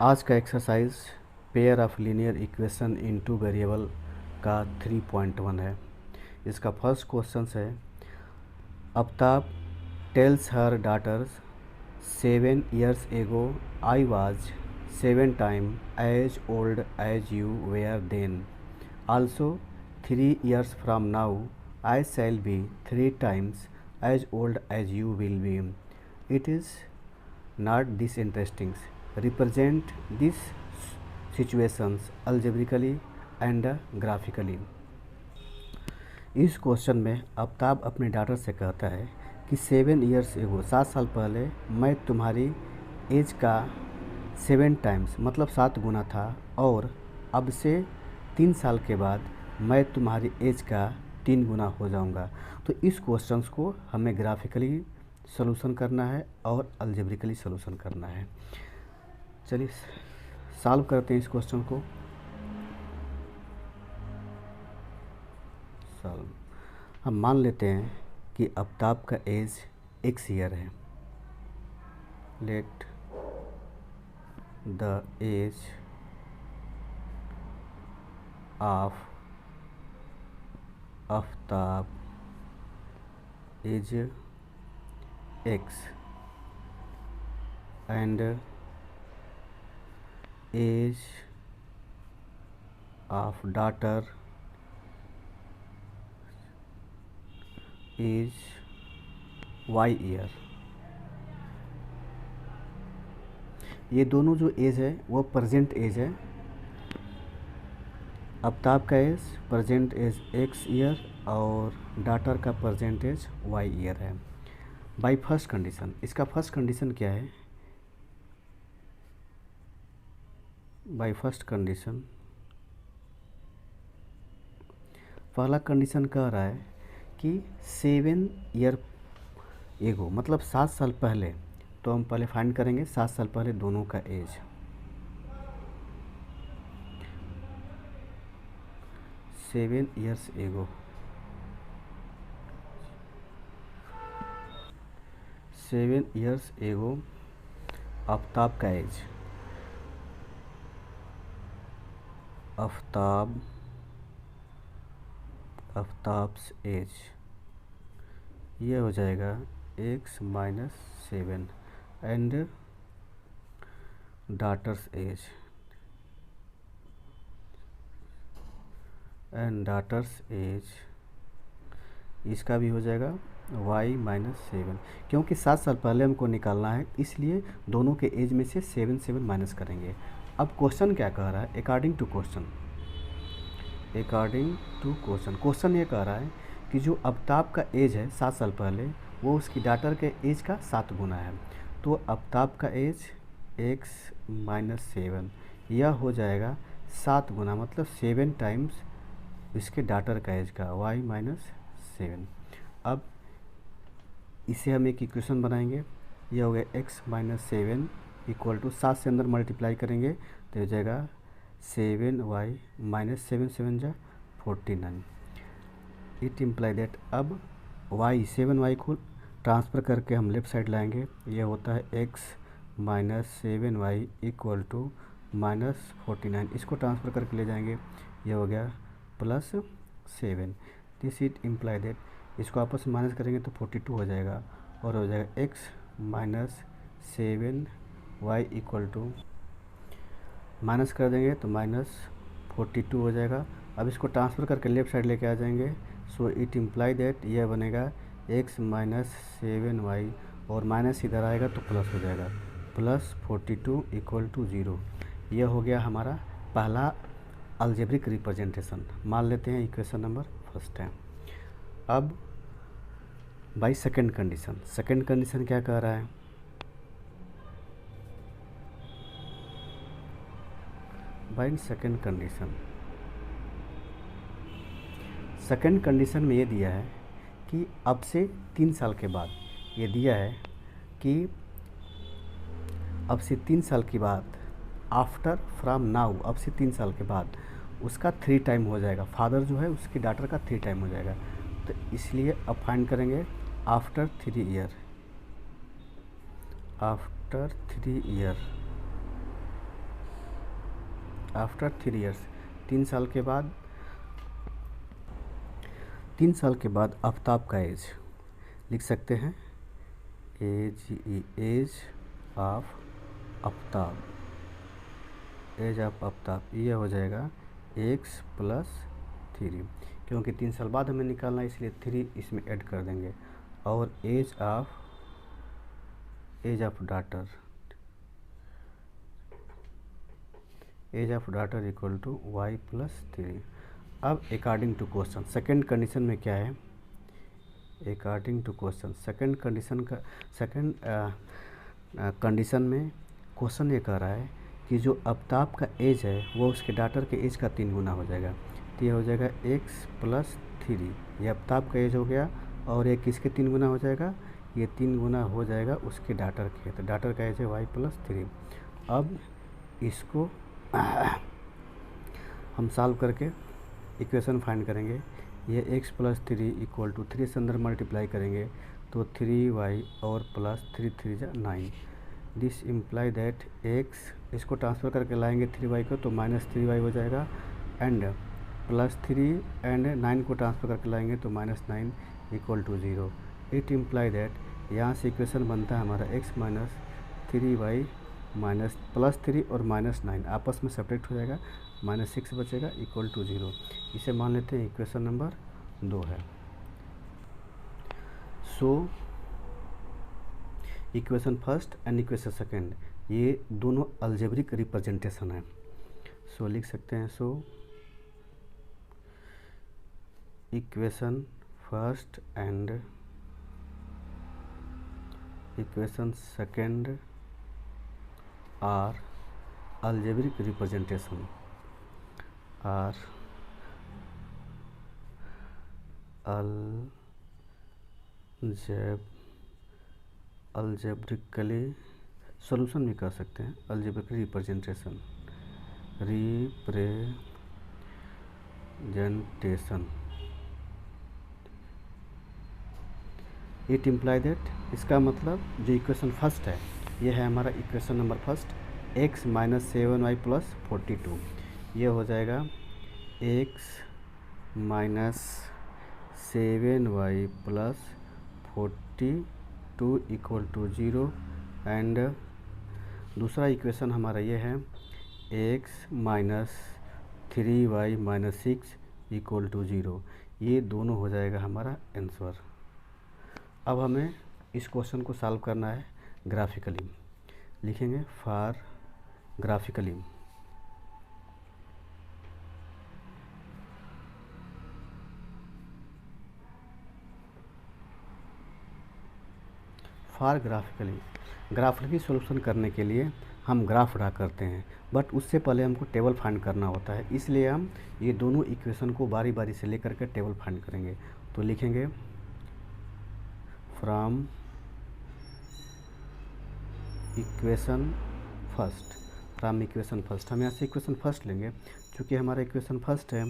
आज का exercise pair of linear equation into variable का 3.1 है। इसका फर्स्ट क्वेश्चन है, Aftab tales her daughters 7 years ago I was 7 times as old as you were then. Also 3 years from now I shall be 3 times as old as you will be. It is not this interesting. Represent these situations algebraically and graphically. इस question में आफ्ताब अपने daughter से कहता है कि 7 years एगो 7 साल पहले मैं तुम्हारी एज का 7 times मतलब 7 गुना था और अब से 3 साल के बाद मैं तुम्हारी एज का 3 गुना हो जाऊंगा। तो इस क्वेश्चन को हमें ग्राफिकली सॉल्यूशन करना है और अलजेब्रिकली सॉल्यूशन करना है। चलिए सॉल्व करते हैं इस क्वेश्चन को। हम मान लेते हैं कि आफ्ताब का एज x ईयर है। Let the age of Aftab is x and age of daughter is y year. ये दोनों जो एज है वो प्रेजेंट एज है। आफ्ताब का age present age x year और डाटर का प्रेजेंट एज y ईयर है। बाय फर्स्ट कंडीशन, इसका फर्स्ट कंडीशन क्या है? बाय फर्स्ट कंडीशन पहला कंडीशन कह रहा है कि 7 ईयर एगो मतलब 7 साल पहले। तो हम पहले फाइंड करेंगे 7 साल पहले दोनों का एज। 7 years एगो 7 years एगो आफ्ताब का एज, आफ्ताब्स एज ये हो जाएगा x - 7 एंड डाटर्स एज इसका भी हो जाएगा y - 7, क्योंकि 7 साल पहले हमको निकालना है इसलिए दोनों के एज में से 7 माइनस करेंगे। अब क्वेश्चन क्या कह रहा है? अकॉर्डिंग टू क्वेश्चन ये कह रहा है कि जो आफ्ताब का एज है 7 साल पहले वो उसकी डाटर के एज का 7 गुना है। तो आफ्ताब का एज x - 7 यह हो जाएगा 7 गुना मतलब 7 टाइम्स इसके डाटर का एज का y - 7। अब इसे हम एक इक्वेशन बनाएंगे। यह हो गया x - 7 इक्वल टू 7 से अंदर मल्टीप्लाई करेंगे तो हो जाएगा 7y - 7 7 जा 49। इट इम्प्लाई दैट अब y 7y को ट्रांसफ़र करके हम लेफ़्ट साइड लाएंगे। यह होता है x - 7y इक्वल टू -49। इसको ट्रांसफ़र करके ले जाएंगे, यह हो गया +7। दिस इट इम्प्लाई दैट इसको आपस में माइनस करेंगे तो 42 हो जाएगा और हो जाएगा x - 7y equal to minus कर देंगे तो -42 हो जाएगा। अब इसको ट्रांसफ़र करके लेफ़्ट साइड लेके आ जाएंगे। सो इट इम्प्लाई दैट यह बनेगा x - 7y और माइनस इधर आएगा तो प्लस हो जाएगा +42 इक्वल टू 0। यह हो गया हमारा पहला अलजेब्रिक रिप्रेजेंटेशन। मान लेते हैं इक्वेशन नंबर फर्स्ट है। अब बाय सेकंड कंडीशन क्या कह रहा है? बाय सेकंड कंडीशन में ये दिया है कि अब से 3 साल के बाद, ये दिया है कि अब से 3 साल के बाद आफ्टर फ्रॉम नाउ, अब से 3 साल के बाद उसका 3 टाइम हो जाएगा। फादर जो है उसकी डाटर का 3 टाइम हो जाएगा। तो इसलिए अब फाइंड करेंगे आफ्टर 3 ईयर आफ्टर 3 ईयर्स, 3 साल के बाद आफ्ताब का एज लिख सकते हैं, age of Aftab, age of Aftab ये हो जाएगा x + 3, क्योंकि 3 साल बाद हमें निकालना है इसलिए 3 इसमें ऐड कर देंगे। और age of daughter equal to y + 3। अब according to question second condition में क्या है, according to question second condition में क्वेश्चन ये कह रहा है कि जो आफ्ताब का एज है वो उसके डाटर के एज का 3 गुना हो जाएगा। तो ये हो जाएगा x + 3, ये आफ्ताब का एज हो गया, और ये किसके 3 गुना हो जाएगा, ये 3 गुना हो जाएगा उसके डाटर के। तो डाटर का एज है y + 3। अब इसको हम सॉल्व करके इक्वेशन फाइंड करेंगे। ये x + 3 इक्वल टू 3 से अंदर मल्टीप्लाई करेंगे तो 3y और plus 3 3 = 9। This imply that x, इसको ट्रांसफ़र करके लाएंगे 3y को तो -3y हो जाएगा, एंड +3 एंड 9 को ट्रांसफ़र करके लाएंगे तो -9 equal to 0। It imply that यहाँ से इक्वेशन बनता है हमारा x - 3y +3 और -9 आपस में सब्ट्रैक्ट हो जाएगा, -6 बचेगा इक्वल टू 0। इसे मान लेते हैं इक्वेशन नंबर 2 है। So equation first and equation second ये दोनों अलजेब्रिक रिप्रेजेंटेशन है। सो लिख सकते हैं, so equation first and equation second are algebraic representation, are algebraically solution भी कह सकते हैं, algebraic representation it imply that, इसका मतलब जो इक्वेशन फर्स्ट है ये है हमारा equation number first, x - 7y + 42, ये हो जाएगा x - 7y + 42 equal to 0, and दूसरा इक्वेशन हमारा ये है x - 3y - 6 इक्वल टू 0। ये दोनों हो जाएगा हमारा आंसर। अब हमें इस क्वेश्चन को सॉल्व करना है ग्राफिकली। लिखेंगे फॉर ग्राफिकली, ग्राफिकली सॉल्यूशन करने के लिए हम ग्राफ ड्रा करते हैं, बट उससे पहले हमको टेबल फाइंड करना होता है, इसलिए हम ये दोनों इक्वेशन को बारी बारी से लेकर के टेबल फाइंड करेंगे। तो लिखेंगे फ्रॉम इक्वेशन फर्स्ट, हम यहाँ से इक्वेशन फर्स्ट लेंगे, चूँकि हमारा इक्वेशन फर्स्ट है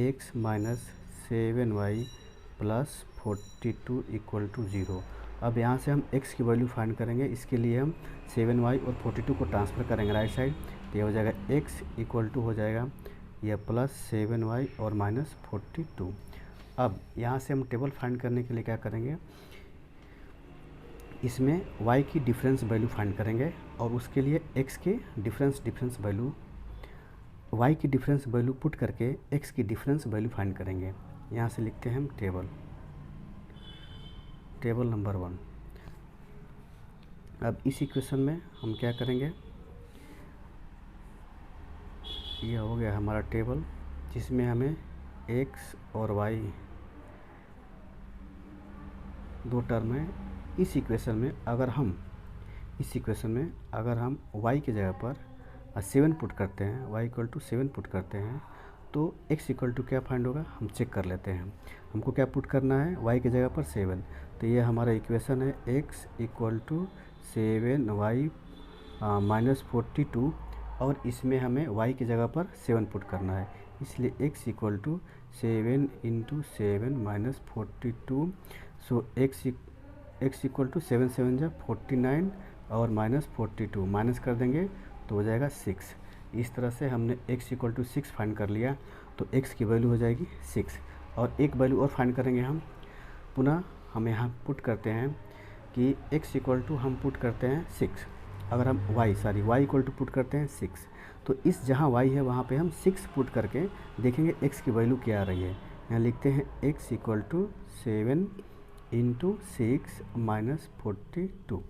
x - 7y + 42 इक्वल टू 0। अब यहाँ से हम x की वैल्यू फाइंड करेंगे, इसके लिए हम 7y और 42 को ट्रांसफ़र करेंगे राइट साइड, तो ये हो जाएगा x इक्वल टू हो जाएगा यह +7y और -42। अब यहाँ से हम टेबल फाइंड करने के लिए क्या करेंगे, इसमें y की डिफरेंस वैल्यू फाइंड करेंगे, और उसके लिए x के डिफरेंस वैल्यू, y की डिफरेंस वैल्यू पुट करके x की डिफरेंस वैल्यू फाइंड करेंगे। यहाँ से लिखते हैं हम टेबल नंबर 1। अब इस इक्वेशन में हम क्या करेंगे, यह हो गया हमारा टेबल जिसमें हमें x और y दो टर्म है। इस इक्वेशन में अगर हम y की जगह पर 7 पुट करते हैं, y = 7 पुट करते हैं, तो x = क्या फाइंड होगा, हम चेक कर लेते हैं। हमको क्या पुट करना है, y की जगह पर 7, तो ये हमारा इक्वेशन है x = 7y - 42, और इसमें हमें y की जगह पर 7 पुट करना है, इसलिए x = 7 × 7 - 42। सो x = 7 7 = 49 और -42 माइनस कर देंगे तो हो जाएगा 6। इस तरह से हमने x इक्वल टू 6 फाइंड कर लिया, तो x की वैल्यू हो जाएगी 6। और एक वैल्यू और फाइंड करेंगे हम, पुनः हम यहाँ पुट करते हैं कि x इक्वल टू हम पुट करते हैं 6, अगर हम y इक्वल टू पुट करते हैं 6, तो इस जहाँ y है वहाँ पे हम 6 पुट करके देखेंगे x की वैल्यू क्या आ रही है। यहाँ लिखते हैं x equal to 7 into 6 minus 42।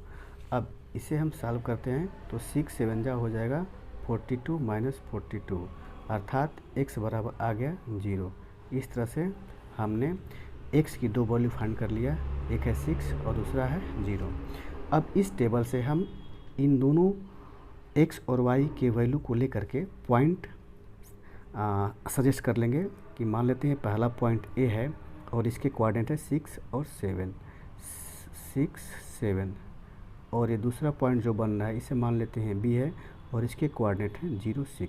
अब इसे हम सॉल्व करते हैं तो 6 7 जा हो जाएगा 42 माइनस 42, अर्थात x बराबर आ गया 0। इस तरह से हमने x की दो वैल्यू फाइंड कर लिया, एक है 6 और दूसरा है 0। अब इस टेबल से हम इन दोनों x और y के वैल्यू को लेकर के पॉइंट सजेस्ट कर लेंगे कि मान लेते हैं पहला पॉइंट A है और इसके कोऑर्डिनेट है 6 और 7, और ये दूसरा पॉइंट जो बन रहा है इसे मान लेते हैं B है और इसके कोऑर्डिनेट है 0 6।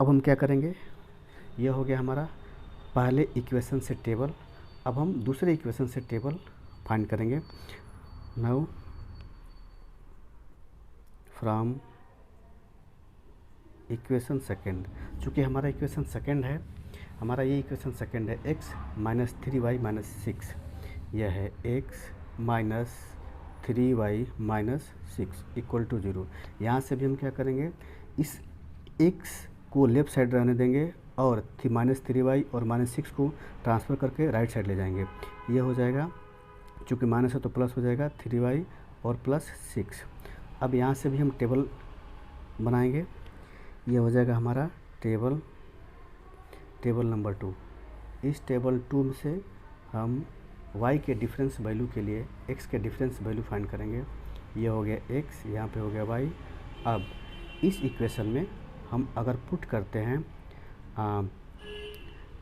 अब हम क्या करेंगे, यह हो गया हमारा पहले इक्वेशन से टेबल। अब हम दूसरे इक्वेशन से टेबल फाइंड करेंगे। नाउ फ्रॉम इक्वेशन सेकेंड, चूँकि हमारा इक्वेशन सेकेंड है, हमारा ये इक्वेशन सेकेंड है x माइनस 3y माइनस 6, यह है x minus 3y minus 6 equal to 0। यहाँ से भी हम क्या करेंगे, इस x को लेफ़्ट साइड रहने देंगे और माइनस 3y और माइनस 6 को ट्रांसफ़र करके राइट साइड ले जाएंगे। ये हो जाएगा, चूँकि माइनस है तो प्लस हो जाएगा 3y और प्लस 6। अब यहाँ से भी हम टेबल बनाएंगे, ये हो जाएगा हमारा टेबल नंबर 2। इस टेबल 2 में से हम y के डिफरेंस वैल्यू के लिए x के डिफरेंस वैल्यू फाइंड करेंगे। ये हो गया x, यहाँ पे हो गया y। अब इस इक्वेशन में हम अगर पुट करते हैं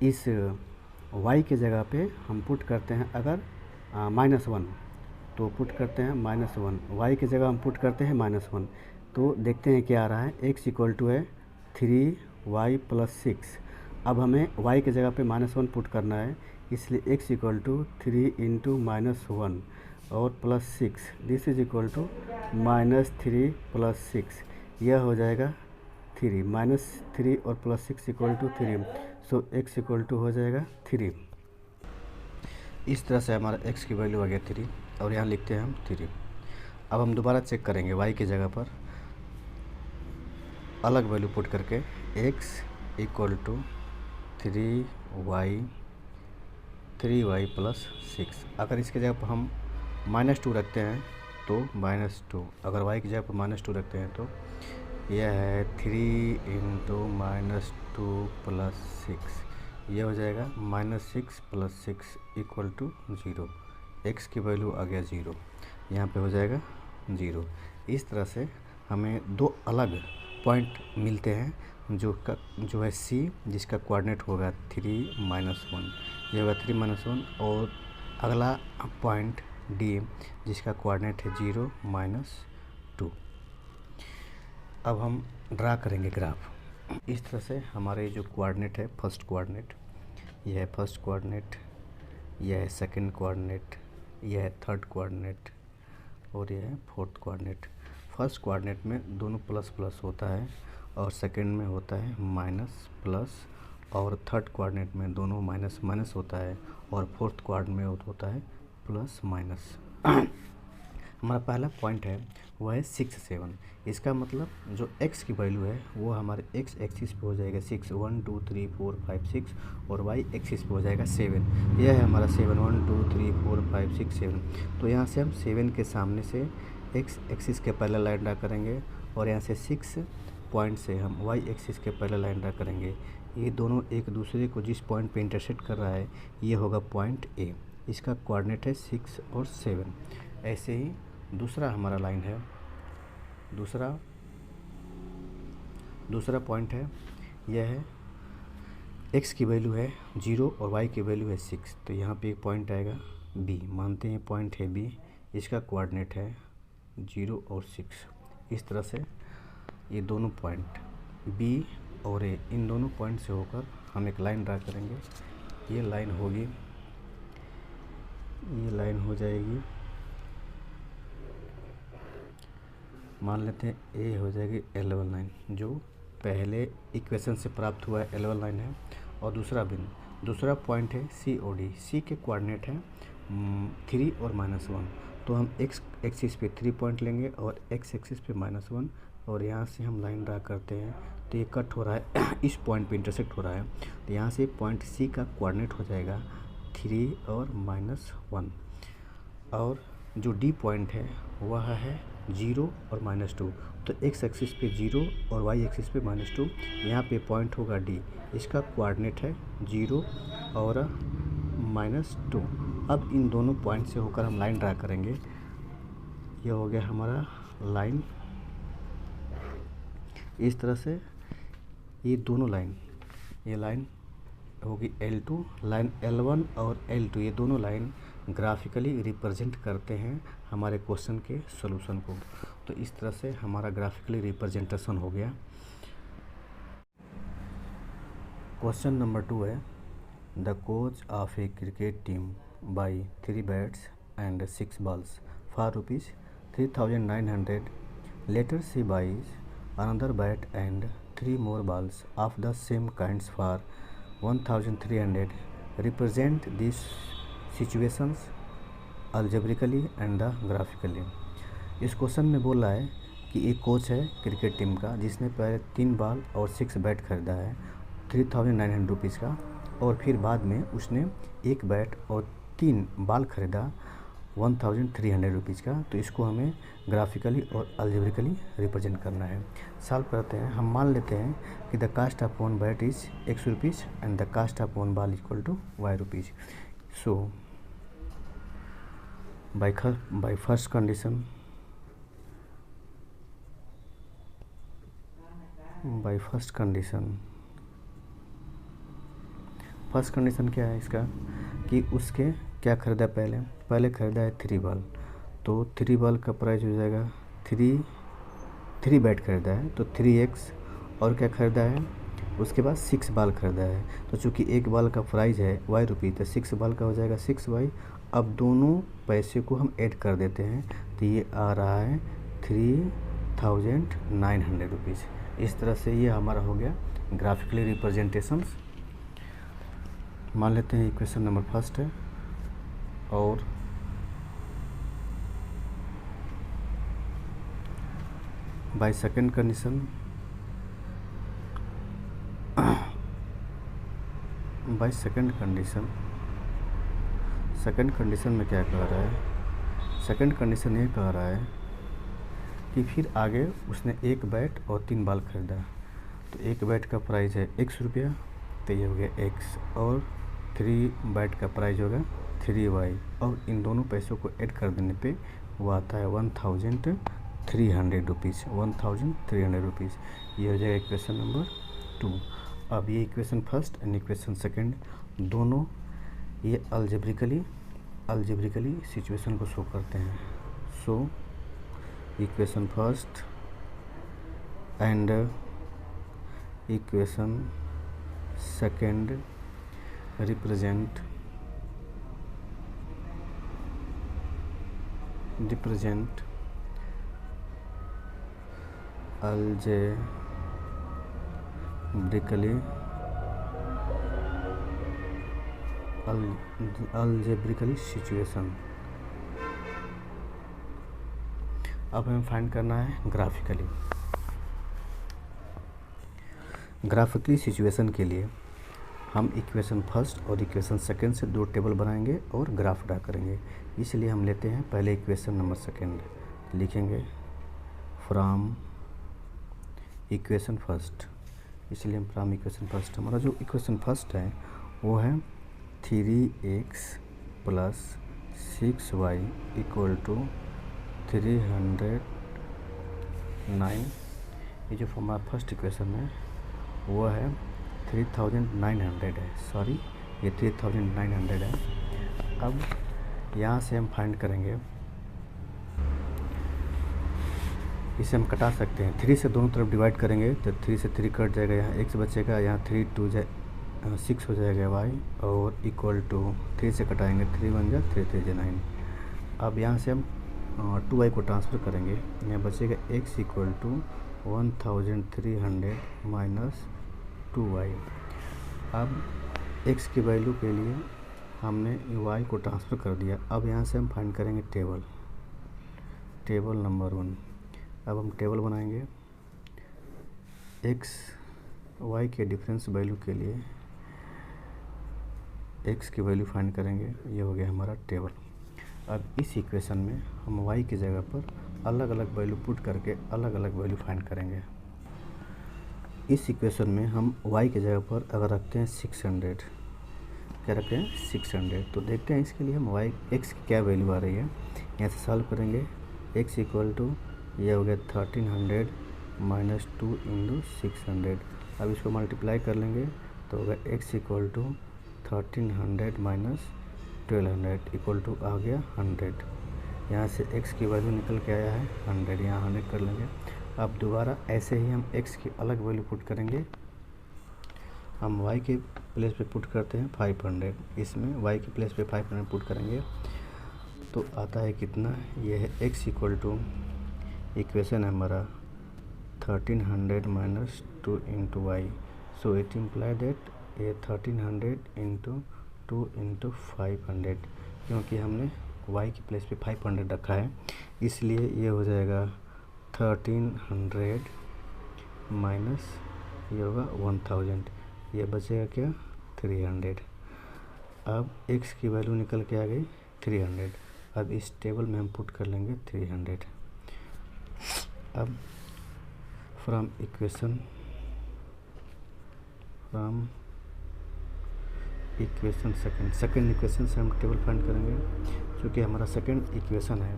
इस y के जगह पे हम पुट करते हैं अगर -1, तो पुट करते हैं -1, y की जगह हम पुट करते हैं -1, तो देखते हैं क्या आ रहा है। x इक्वल टू है 3y प्लस 6। अब हमें y की जगह पे -1 पुट करना है, इसलिए x इक्वल टू 3 इंटू -1 और plus 6, this is equal to -3 plus 6, यह हो जाएगा 3, -3 और plus 6 equal to 3, so x equal to हो जाएगा 3। इस तरह से हमारा x की वैल्यू आ गया 3 और यहाँ लिखते हैं हम 3। अब हम दोबारा चेक करेंगे y की जगह पर अलग वैल्यू पुट करके x equal to 3y plus 6। अगर इसके जगह पर हम -2 रखते हैं तो -2, अगर y की जगह पर -2 रखते हैं तो यह है 3 इंटू -2 प्लस 6, यह हो जाएगा -6 प्लस 6 इक्वल टू 0। x की वैल्यू आ गया 0, यहाँ पे हो जाएगा 0। इस तरह से हमें दो अलग पॉइंट मिलते हैं, जो है C जिसका कोऑर्डिनेट होगा 3 -1, ये होगा 3 -1, और अगला पॉइंट D जिसका कोऑर्डिनेट है 0 -2। अब हम ड्रा करेंगे ग्राफ। इस तरह से हमारे जो कोऑर्डिनेट है, फर्स्ट कोऑर्डिनेट, यह है फर्स्ट कोऑर्डिनेट, यह है सेकंड कोऑर्डिनेट, यह है थर्ड कोऑर्डिनेट और यह है फोर्थ कोऑर्डिनेट। फर्स्ट कोऑर्डिनेट में दोनों प्लस प्लस होता है और सेकंड में होता है माइनस प्लस, और थर्ड कोऑर्डिनेट में दोनों माइनस माइनस होता है और फोर्थ कोऑर्डिनेट में होता है प्लस माइनस। हमारा पहला पॉइंट है वह है 6 7। इसका मतलब जो x की वैल्यू है वो हमारे x एक्सिस पे हो जाएगा 6, 1 2 3 4 5 6, और y एक्सिस पे हो जाएगा 7। यह है हमारा 7, 1 2 3 4 5 6 7। तो यहाँ से हम 7 के सामने से x एक्सिस के पहले लाइन ड्रा करेंगे और यहाँ से 6 पॉइंट से हम y एक्सिस के पहले लाइन ड्रा करेंगे। ये दोनों एक दूसरे को जिस पॉइंट पे इंटरसेक्ट कर रहा है ये होगा पॉइंट A, इसका कोऑर्डिनेट है 6 और 7। ऐसे ही दूसरा हमारा लाइन है, दूसरा पॉइंट है, यह है x की वैल्यू है 0 और y की वैल्यू है 6, तो यहाँ पे एक पॉइंट आएगा B, मानते हैं पॉइंट है B, इसका कोऑर्डिनेट है 0 और 6। इस तरह से ये दोनों पॉइंट B और A, इन दोनों पॉइंट से होकर हम एक लाइन ड्रा करेंगे। ये लाइन होगी, ये लाइन हो जाएगी मान लेते हैं ए हो जाएगी L1 लाइन, जो पहले इक्वेशन से प्राप्त हुआ है L1 लाइन है, और दूसरा पॉइंट है COD। सी के कोऑर्डिनेट है 3 और -1, तो हम x एक्सिस पे 3 पॉइंट लेंगे और x एक्सिस पे -1, और यहाँ से हम लाइन ड्रा करते हैं तो ये कट हो रहा है इस पॉइंट पे इंटरसेक्ट हो रहा है, तो यहाँ से पॉइंट C का कोऑर्डिनेट हो जाएगा 3 और -1, और जो D पॉइंट है वह है 0 और -2, तो x एक्सिस पे 0 और y एक्सिस पे -2, यहाँ पे पॉइंट होगा D, इसका कोऑर्डिनेट है 0 और -2। अब इन दोनों पॉइंट से होकर हम लाइन ड्रा करेंगे। यह हो गया हमारा लाइन, इस तरह से ये दोनों लाइन, ये लाइन होगी L2, लाइन L1 और L2, ये दोनों लाइन ग्राफिकली रिप्रेजेंट करते हैं हमारे क्वेश्चन के सॉल्यूशन को। तो इस तरह से हमारा ग्राफिकली रिप्रेजेंटेशन हो गया। क्वेश्चन नंबर 2 है, the coach of a cricket team buy 3 bats and 6 balls for ₹3,900, later she buys another bat and 3 more balls of the same kinds for 1,300. Represent these situations algebraically and graphically. इस question में बोल रहा है कि एक coach है cricket team का जिसने पहले 3 बॉल और 6 बैट खरीदा है 3,900 रुपीज़ का, और फिर बाद में उसने 1 बैट और 3 बॉल खरीदा 1,300 रुपीज़ का। तो इसको हमें ग्राफिकली और अलजेब्रिकली रिप्रेजेंट करना है। सॉल्व करते हैं। हम मान लेते हैं कि the cost of one bat is X rupees and the cost of one ball equal to Y rupees. So by first condition, first condition क्या है इसका कि उसके क्या ख़रीदा, पहले ख़रीदा है 3 बॉल, तो 3 बॉल का प्राइस हो जाएगा 3 बैट खरीदा है तो 3x, और क्या ख़रीदा है उसके बाद 6 बॉल खरीदा है, तो चूँकि 1 बॉल का प्राइस है Y रुपये, तो 6 बॉल का हो जाएगा 6Y। अब दोनों पैसे को हम ऐड कर देते हैं तो ये आ रहा है 3,900 रुपीज़। इस तरह से ये हमारा हो गया ग्राफिकली रिप्रेजेंटेशंस। मान लेते हैं इक्वेशन नंबर फर्स्ट है, और by second condition, second condition में क्या कह रहा है, सेकंड कंडीशन ये कह रहा है कि फिर आगे उसने 1 बैट और 3 बॉल खरीदा, तो 1 बैट का प्राइस है X रुपया, तो ये हो गया X, और 3 बैट का प्राइस होगा 3Y, और इन दोनों पैसों को ऐड कर देने पे वो आता है 1,300 रुपीज़, 1,300 रुपीज़। ये हो जाएगा इक्वेशन नंबर 2। अब ये equation first and equation second दोनों ये अलजेब्रिकली सिचुएशन को शो करते हैं। So equation first and equation second represent algebraically situation. अब हमें फाइंड करना है ग्राफिकली सिचुएशन के लिए हम इक्वेशन फर्स्ट और इक्वेशन सेकंड से 2 टेबल बनाएंगे और ग्राफ ड्रा करेंगे। इसलिए हम लेते हैं पहले इक्वेशन नंबर सेकंड, लिखेंगे फ्रॉम इक्वेशन फर्स्ट। इसलिए हम फ्रॉम इक्वेशन फर्स्ट, हमारा जो इक्वेशन फर्स्ट है वो है 3x + 6y = 309। ये जो हमारा फर्स्ट इक्वेशन है वो है 3,900 है, सॉरी ये 3,900 है। अब यहाँ से हम फाइंड करेंगे, इसे हम कटा सकते हैं, 3 से दोनों तरफ डिवाइड करेंगे तो 3 से 3 कट जाएगा, यहाँ x बचेगा, यहाँ 3 2 6 हो जाएगा y, और इक्वल टू 3 से कटाएंगे 3 1 जा 3 3 9। अब यहाँ से हम 2y को ट्रांसफ़र करेंगे, यहाँ बचेगा x equal to 1300 minus 2y। अब x की वैल्यू के लिए हमने y को ट्रांसफ़र कर दिया। अब यहाँ से हम फाइंड करेंगे टेबल नंबर 1। अब हम टेबल बनाएंगे x y के डिफरेंस वैल्यू के लिए x की वैल्यू फाइंड करेंगे। ये हो गया हमारा टेबल। अब इस इक्वेशन में हम y की जगह पर अलग अलग वैल्यू पुट करके अलग अलग वैल्यू फाइंड करेंगे। इस इक्वेशन में हम y की जगह पर अगर रखते हैं 600, क्या रखते हैं 600, तो देखते हैं इसके लिए हम x की क्या वैल्यू आ रही है। यहाँ से सॉल्व करेंगे x इक्वल टू ये हो गया 1300 माइनस 2 इंटू 600। अब इसको मल्टीप्लाई कर लेंगे तो होगा x equal to 1300 minus 1200 equal to आ गया 100। यहाँ से x की वैल्यू निकल के आया है 100, यहाँ 100 कर लेंगे। अब दोबारा ऐसे ही हम x की अलग वैल्यू पुट करेंगे। हम y के प्लेस पे पुट करते हैं 500, इसमें y के प्लेस पे 500 पुट करेंगे तो आता है कितना, ये है x इक्वल टू इक्वेशन है हमारा 1300 minus 2 into Y. So it imply that ये 1300 इंटू 2 इंटू 500, क्योंकि हमने y की प्लेस पे 500 रखा है, इसलिए ये हो जाएगा 1300 माइनस ये होगा 1000, ये बचेगा क्या 300। अब x की वैल्यू निकल के आ गई 300। अब इस टेबल में हम पुट कर लेंगे 300। अब फ्रॉम इक्वेशन सेकंड इक्वेशन से हम टेबल फाइंड करेंगे, क्योंकि हमारा सेकंड इक्वेशन है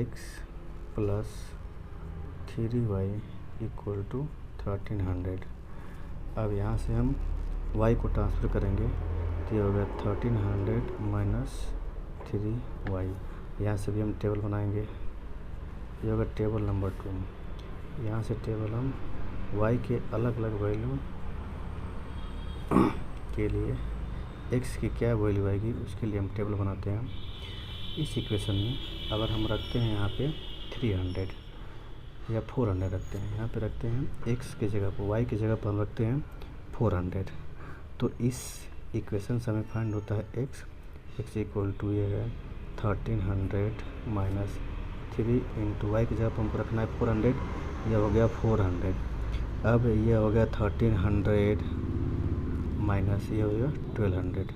x plus 3y equal to 1300। अब यहाँ से हम y को ट्रांसफ़र करेंगे तो ये हो गया 1300 माइनस 3y। यहाँ से भी हम टेबल बनाएंगे, ये होगा टेबल नंबर 2। यहाँ से टेबल हम y के अलग अलग वैल्यू के लिए x की क्या वैल्यू आएगी उसके लिए हम टेबल बनाते हैं। इस इक्वेशन में अगर हम रखते हैं यहाँ पे 300 या 400 रखते हैं, यहाँ पे रखते हैं x की जगह पर, y की जगह पर हम रखते हैं 400, तो इस इक्वेशन से हमें फाइंड होता है x इक्वल टू ये है 1300 माइनस 3 इंटू वाई की जगह पर हमको रखना है 400, यह हो गया 400। अब ये हो गया 1300 माइनस ये हो गया 1200।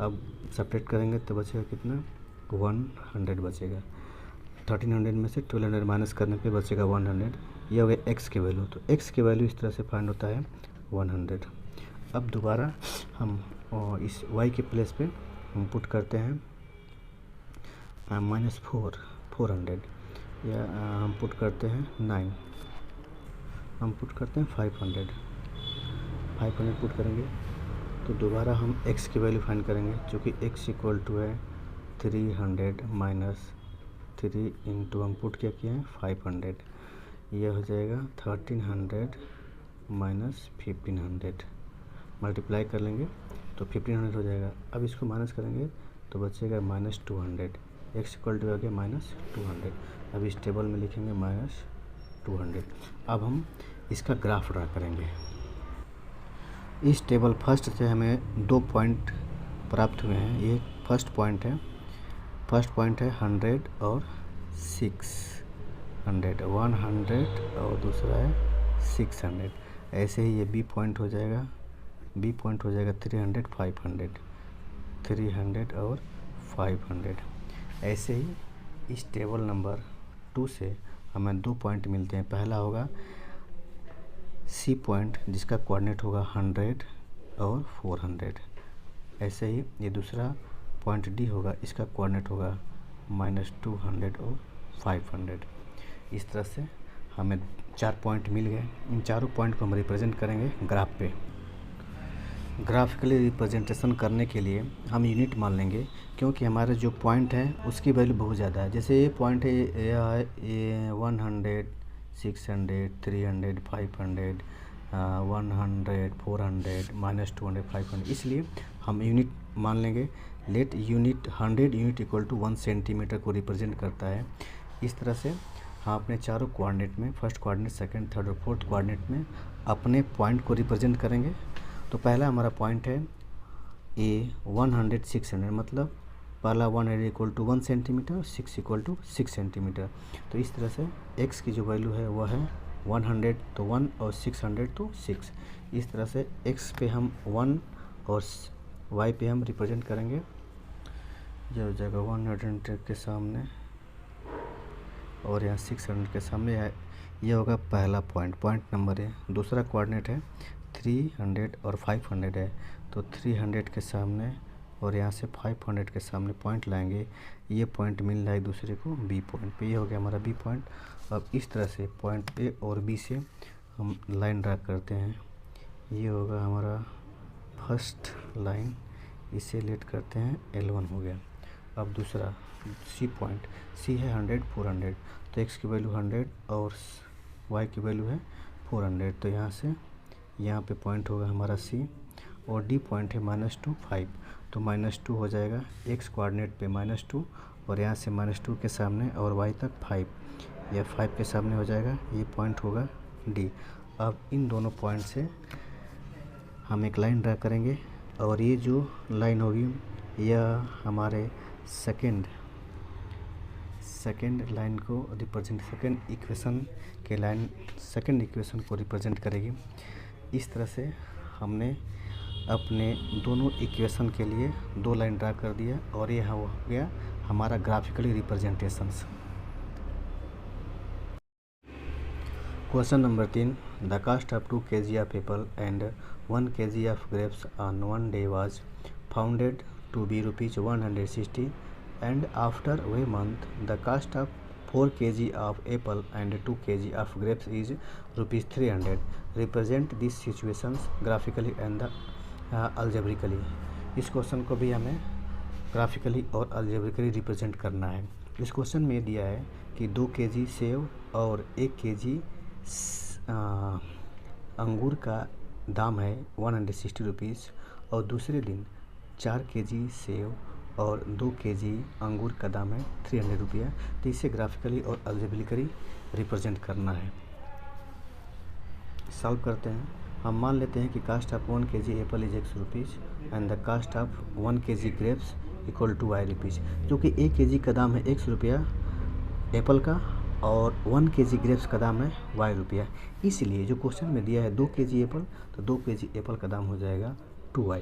अब सब्ट्रैक्ट करेंगे तो बचेगा कितना 100 बचेगा। 1300 में से 1200 माइनस करने पे बचेगा 100। ये हो गया x की वैल्यू, तो x की वैल्यू इस तरह से फाइंड होता है 100। अब दोबारा हम इस y के प्लेस पे हम पुट करते हैं माइनस 400, या हम पुट करते हैं 9, हम पुट करते हैं 500 पुट करेंगे तो दोबारा हम x की वैल्यू फाइंड करेंगे, क्योंकि x इक्वल टू है 300 माइनस 3 इंटू हम पुट क्या किए हैं 500, यह हो जाएगा 1300 माइनस 1500, मल्टीप्लाई कर लेंगे तो 1500 हो जाएगा। अब इसको माइनस करेंगे तो बचेगा माइनस 200, x इक्वल टू आ गया माइनस 200। अब इस टेबल में लिखेंगे माइनस 200। अब हम इसका ग्राफ ड्रा करेंगे। इस टेबल फर्स्ट से हमें 2 पॉइंट प्राप्त हुए हैं। ये फर्स्ट पॉइंट है 100 और 600, 100 और दूसरा है 600। ऐसे ही ये बी पॉइंट हो जाएगा 300 500, 300 और 500। ऐसे ही इस टेबल नंबर 2 से हमें 2 पॉइंट मिलते हैं। पहला होगा सी पॉइंट जिसका कोऑर्डिनेट होगा 100 और 400। ऐसे ही ये दूसरा पॉइंट डी होगा, इसका कोऑर्डिनेट होगा -200 और 500। इस तरह से हमें 4 पॉइंट मिल गए। इन चारों पॉइंट को हम रिप्रेजेंट करेंगे ग्राफ पे। ग्राफिकली रिप्रेजेंटेशन करने के लिए हम यूनिट मान लेंगे, क्योंकि हमारे जो पॉइंट है उसकी वैल्यू बहुत ज़्यादा है। जैसे ये पॉइंट है ये 100 600 300 500 100 400 -200 500, इसलिए हम यूनिट मान लेंगे let unit 100 unit equal to 1 centimetre को रिप्रेजेंट करता है। इस तरह से हम अपने चारों कोऑर्डिनेट में, फर्स्ट कोऑर्डिनेट, सेकंड, थर्ड और फोर्थ कोऑर्डिनेट में अपने पॉइंट को रिप्रेजेंट करेंगे। तो पहला हमारा पॉइंट है ए 100 600, मतलब पहला 100 equal to 1 centimetre, 6 equal to 6 centimetre. तो इस तरह से x की जो वैल्यू है वह है 100 तो 1 और 600 तो 6। इस तरह से x पे हम 1 और y पे हम रिप्रेजेंट करेंगे। यह हो जाएगा 100 के सामने और यहाँ 600 के सामने है। यह होगा पहला पॉइंट, पॉइंट नंबर ए। दूसरा कोऑर्डिनेट है 300 और 500 है, तो 300 के सामने और यहाँ से 500 के सामने पॉइंट लाएंगे। ये पॉइंट मिल रहा है एक दूसरे को बी पॉइंट पे। ये हो गया हमारा बी पॉइंट। अब इस तरह से पॉइंट ए और बी से हम लाइन ड्रा करते हैं। ये होगा हमारा फर्स्ट लाइन, इसे लेट करते हैं L1 हो गया। अब दूसरा सी पॉइंट, सी है 100 400, तो x की वैल्यू 100 और y की वैल्यू है 400, तो यहाँ से यहाँ पे पॉइंट होगा हमारा सी। और डी पॉइंट है -2 5, तो -2 हो जाएगा x कोऑर्डिनेट पे -2 और यहाँ से -2 के सामने और y तक 5, यह 5 के सामने हो जाएगा। ये पॉइंट होगा डी। अब इन दोनों पॉइंट से हम एक लाइन ड्रा करेंगे और ये जो लाइन होगी यह हमारे सेकंड लाइन को रिप्रेजेंट, सेकंड इक्वेशन के लाइन, सेकंड इक्वेशन को रिप्रेजेंट करेगी। इस तरह से हमने अपने दोनों इक्वेशन के लिए दो लाइन ड्रा कर दिया और यह हो गया हमारा graphically representations. Question number 3, the cost of 2 kg of apple and 1 kg of grapes on one day was founded to be rupees 160, and after a month the cost of 4 kg of apple and 2 kg of grapes is rupees 300. Represent these situations graphically and algebraically. इस question को भी हमें graphically और algebraically represent करना है। इस question में दिया है कि 2 kg सेव और 1 kg अंगूर का दाम है 160 रुपीज़, और दूसरे दिन 4 kg सेव और 2 kg अंगूर का दाम है 300 रुपया। तो इसे ग्राफिकली और अल्जेब्रिकली रिप्रेजेंट करना है। सॉल्व करते हैं। हम मान लेते हैं कि cost of 1 kg apple is 100 rupees and the cost of 1 kg grapes equal to y rupees, जो कि 1 kg का दाम है 100 रुपया एप्पल का और 1 kg ग्रेप्स का दाम है y रुपया। इसलिए जो क्वेश्चन में दिया है 2 kg एप्पल, तो 2 kg एप्पल का दाम हो जाएगा 2y।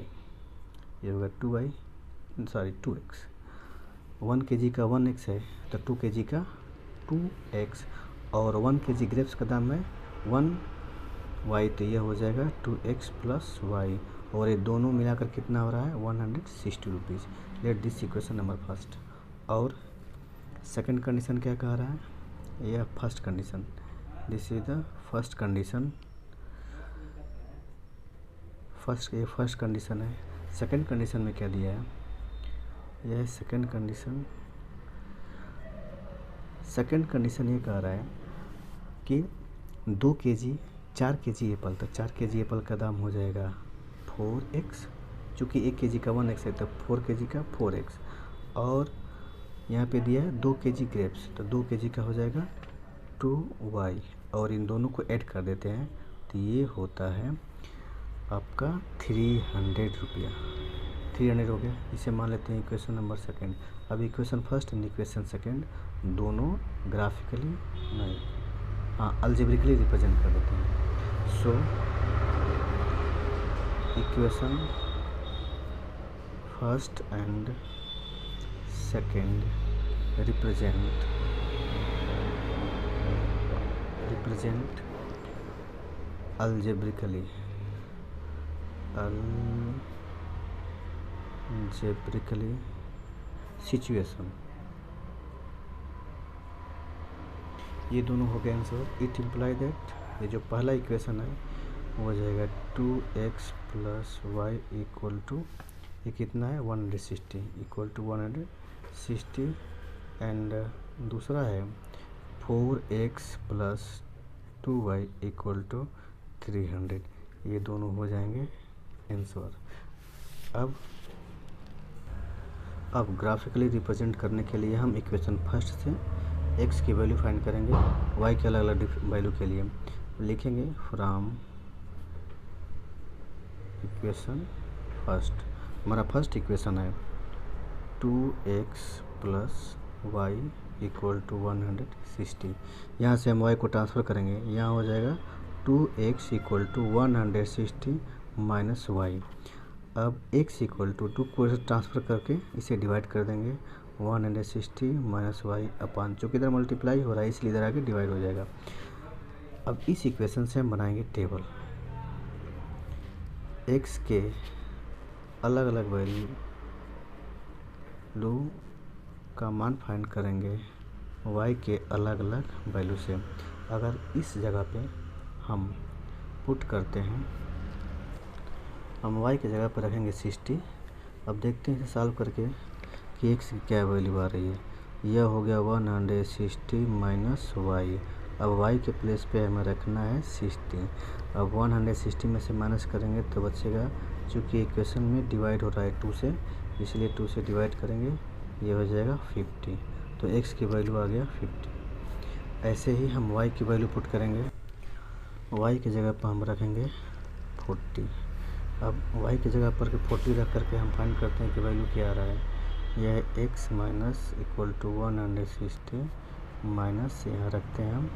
ये होगा 2x। 1 kg का 1x है तो 2 kg का 2x, और 1 kg ग्रेप्स का दाम है 1y, तो ये हो जाएगा 2x प्लस y, और ये दोनों मिलाकर कितना हो रहा है 160 rupees. Let this equation number first. और सेकंड कंडीशन क्या कह रहा है, यह first condition, this is the first condition. ये फर्स्ट कंडीशन है। सेकंड कंडीशन में क्या दिया है, यह सेकंड कंडीशन। सेकंड कंडीशन ये कह रहा है कि 2 kg 4 kg एप्पल, तो 4 kg एप्पल का दाम हो जाएगा 4x, चूँकि 1 kg का 1x है तो 4 kg का 4x, और यहाँ पे दिया है 2 kg ग्रेप्स, तो 2 kg का हो जाएगा 2y, और इन दोनों को ऐड कर देते हैं तो ये होता है आपका 300 रुपया। 300 हो गया। इसे मान लेते हैं इक्वेशन नंबर सेकंड। अब equation first and equation second दोनों ग्राफिकली नहीं, हाँ, अल्जेब्रिकली रिप्रेजेंट कर देते हैं। So equation first and second represent algebraically situation. ये दोनों हो गए आंसर। इट इम्प्लाई दैट ये जो पहला इक्वेशन है वो हो जाएगा 2x plus Y equal to, ये कितना है 160 इक्वल टू 160, एंड दूसरा है 4x plus 2y equal to 300। ये दोनों हो जाएंगे आंसर। अब अब ग्राफिकली रिप्रेजेंट करने के लिए हम इक्वेशन फर्स्ट से x की वैल्यू फाइंड करेंगे y के अलग अलग वैल्यू के लिए। लिखेंगे फ्रॉम इक्वेशन फर्स्ट, हमारा फर्स्ट इक्वेशन है 2x plus Y equal to 160। यहाँ से हम y को ट्रांसफ़र करेंगे, यहाँ हो जाएगा 2x equal to 160 minus Y. अब x इक्वल टू 2 को ट्रांसफ़र करके इसे डिवाइड कर देंगे 160 माइनस वाई अपान, चूँकि इधर मल्टीप्लाई हो रहा है इसलिए इधर आके डिवाइड हो जाएगा। अब इस इक्वेशन से हम बनाएंगे टेबल, x के अलग अलग वैल्यू का मान फाइंड करेंगे y के अलग अलग वैल्यू से। अगर इस जगह पे हम पुट करते हैं, हम y की जगह पर रखेंगे 60। अब देखते हैं इसे सॉल्व करके कि x की क्या वैल्यू आ रही है। यह हो गया 160 माइनस वाई। अब y के प्लेस पे हमें रखना है 60। अब 160 में से माइनस करेंगे तो बचेगा, चूँकि इक्वेशन में डिवाइड हो रहा है 2 से, इसलिए 2 से डिवाइड करेंगे, ये हो जाएगा 50। तो x की वैल्यू आ गया 50। ऐसे ही हम y की वैल्यू पुट करेंगे, y की जगह पर हम रखेंगे 40। अब y की जगह पर 40 रख करके हम फाइंड करते हैं कि वैल्यू क्या आ रहा है। यह x minus equal to 160 minus यहाँ रखते हैं हम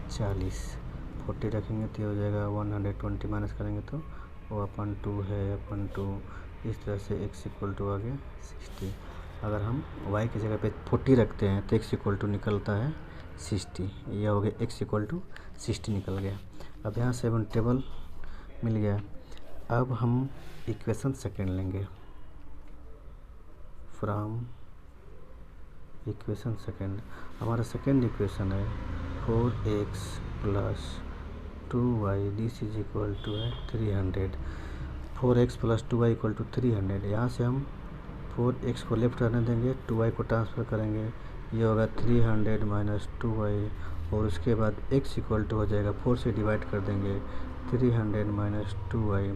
40, 40 रखेंगे तो हो जाएगा 120 माइनस करेंगे तो वो अपन 2 है अपन 2। इस तरह से x इक्वल टू आ गया 60। अगर हम y की जगह पे 40 रखते हैं तो x इक्वल टू निकलता है 60। यह हो गया x इक्वल टू 60 निकल गया। अब यहाँ से अपन टेबल मिल गया। अब हम इक्वेशन सेकेंड लेंगे फ्रॉम इक्वेशन सेकेंड। हमारा सेकेंड इक्वेशन है 4x plus 2y this is equal to है 300। 4x plus 2y equal to 300। यहाँ से हम 4x को लेफ्ट रहने देंगे, 2y को ट्रांसफ़र करेंगे, ये होगा 300 माइनस 2y और उसके बाद x इक्वल टू हो जाएगा 4 से डिवाइड कर देंगे 300 माइनस 2y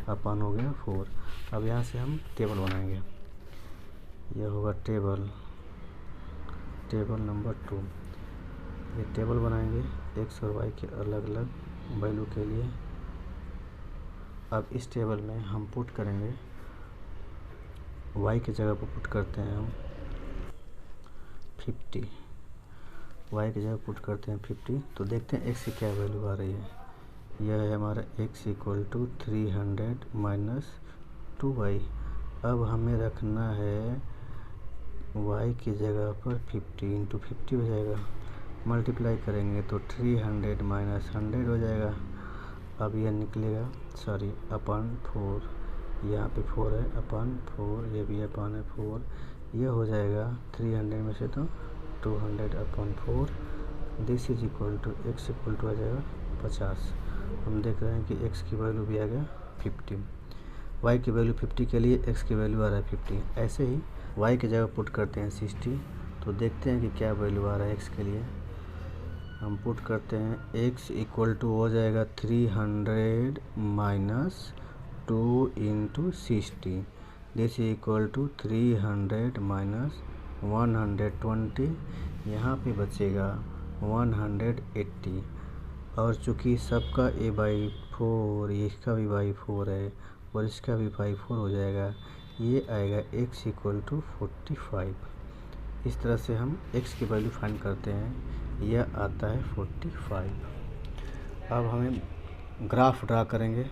अपान हो गया 4। अब यहाँ से हम टेबल बनाएंगे, यह होगा टेबल नंबर 2। ये टेबल बनाएंगे x और y के अलग अलग वैल्यू के लिए। अब इस टेबल में हम पुट करेंगे, y की जगह पर पुट करते हैं हम 50, y की जगह पुट करते हैं 50। तो देखते हैं x की क्या वैल्यू आ रही है। यह है हमारा x equal to 300 minus 2y। अब हमें रखना है y की जगह पर 50 इंटू 50 हो जाएगा, मल्टीप्लाई करेंगे तो 300 माइनस 100 हो जाएगा। अब यह निकलेगा अपान 4, यहाँ पे 4 है अपान 4, ये भी अपान है 4, यह हो जाएगा 300 में से तो 200 upon 4। This is equal to x equal to आ जाएगा 50। हम देख रहे हैं कि x की वैल्यू भी आ गया 50, y की वैल्यू 50 के लिए x की वैल्यू आ रहा है 50। ऐसे ही y की जगह पुट करते हैं 60। तो देखते हैं कि क्या वैल्यू आ रहा है x के लिए। हम पुट करते हैं x इक्वल टू हो जाएगा 300 minus 2 into 60, this equal to 300 minus 120, यहाँ पे बचेगा 180। और चूँकि सबका a/4, इसका भी by4 है और इसका भी by4 हो जाएगा, ये आएगा x इक्वल टू 45। इस तरह से हम x की वैल्यू फाइंड करते हैं, यह आता है 45। अब हमें ग्राफ ड्रा करेंगे।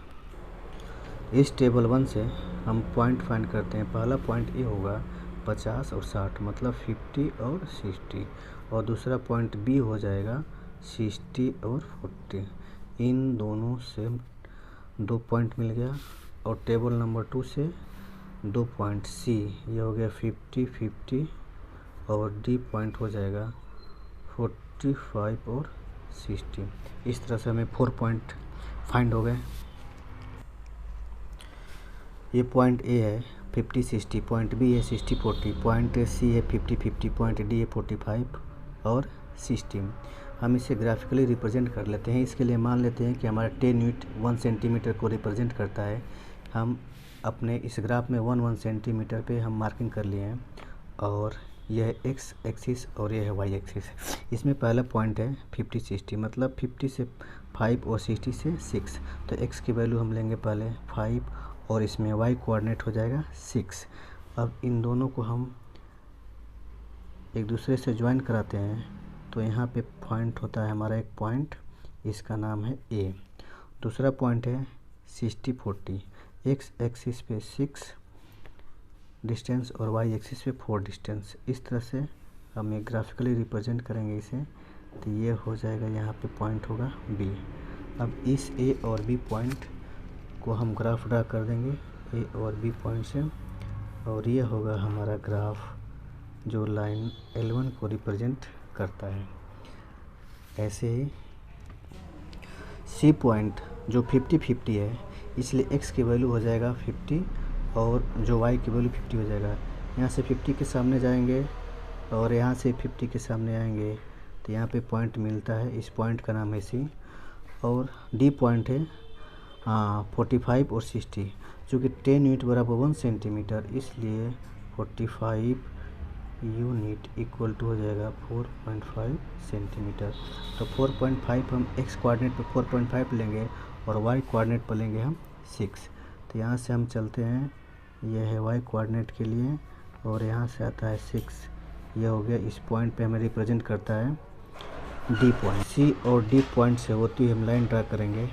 इस टेबल 1 से हम पॉइंट फाइंड करते हैं। पहला पॉइंट ए होगा 50 और 60, मतलब 50 और 60, और दूसरा पॉइंट बी हो जाएगा 60 और 40। इन दोनों से 2 पॉइंट मिल गया। और टेबल नंबर 2 से 2 पॉइंट सी, ये हो गया 50 50 और डी पॉइंट हो जाएगा 45 और 60। इस तरह से हमें 4 पॉइंट फाइंड हो गए। ये पॉइंट ए है 50 60, पॉइंट बी है 60 40, पॉइंट सी है 50 50, पॉइंट डी है 45 और 60। हम इसे ग्राफिकली रिप्रेजेंट कर लेते हैं। इसके लिए मान लेते हैं कि हमारा 10 यूनिट 1 सेंटीमीटर को रिप्रेजेंट करता है। हम अपने इस ग्राफ में 1 सेंटीमीटर पे हम मार्किंग कर लिए हैं। और यह है एक्स एक्सिस और यह है वाई एक्सिस। इसमें पहला पॉइंट है 50 60, मतलब 50 से 5 और 60 से 6। तो एक्स की वैल्यू हम लेंगे पहले 5 और इसमें वाई कोऑर्डिनेट हो जाएगा 6। अब इन दोनों को हम एक दूसरे से ज्वाइन कराते हैं तो यहाँ पे पॉइंट होता है हमारा एक पॉइंट, इसका नाम है ए। दूसरा पॉइंट है 60 40, एक्स एक्सिस पे 6 डिस्टेंस और वाई एक्सिस पे 4 डिस्टेंस। इस तरह से हम एक ग्राफिकली रिप्रेजेंट करेंगे इसे, तो ये हो जाएगा, यहाँ पे पॉइंट होगा बी। अब इस ए और बी पॉइंट को हम ग्राफ ड्रा कर देंगे ए और बी पॉइंट से, और ये होगा हमारा ग्राफ जो लाइन L1 को रिप्रेजेंट करता है। ऐसे ही सी पॉइंट जो 50-50 है, इसलिए x की वैल्यू हो जाएगा 50 और जो y की वैल्यू 50 हो जाएगा। यहाँ से 50 के सामने जाएंगे और यहाँ से 50 के सामने आएंगे तो यहाँ पे पॉइंट मिलता है, इस पॉइंट का नाम है सी। और डी पॉइंट है 45 और 60, जो कि 10 यूनिट बराबर 1 सेंटीमीटर, इसलिए 45 यूनिट इक्वल टू हो जाएगा 4.5 सेंटीमीटर। तो 4.5 हम एक्स कोऑर्डिनेट पे 4.5 लेंगे और वाई कोऑर्डिनेट पर लेंगे हम 6। तो यहाँ से हम चलते हैं, यह है वाई कोऑर्डिनेट के लिए और यहाँ से आता है 6। यह हो गया, इस पॉइंट पे हमें रिप्रेजेंट करता है डी पॉइंट। सी और डी पॉइंट से होती हुई हम लाइन ड्रा करेंगे,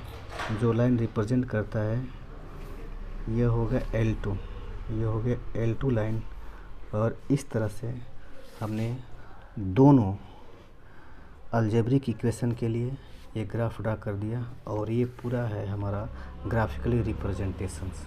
जो लाइन रिप्रेजेंट करता है यह हो गया L2, यह हो गया L2 लाइन। और इस तरह से हमने दोनों अलजेब्रिक इक्वेशन के लिए एक ग्राफ ड्रा कर दिया, और ये पूरा है हमारा ग्राफिकली रिप्रेजेंटेशंस।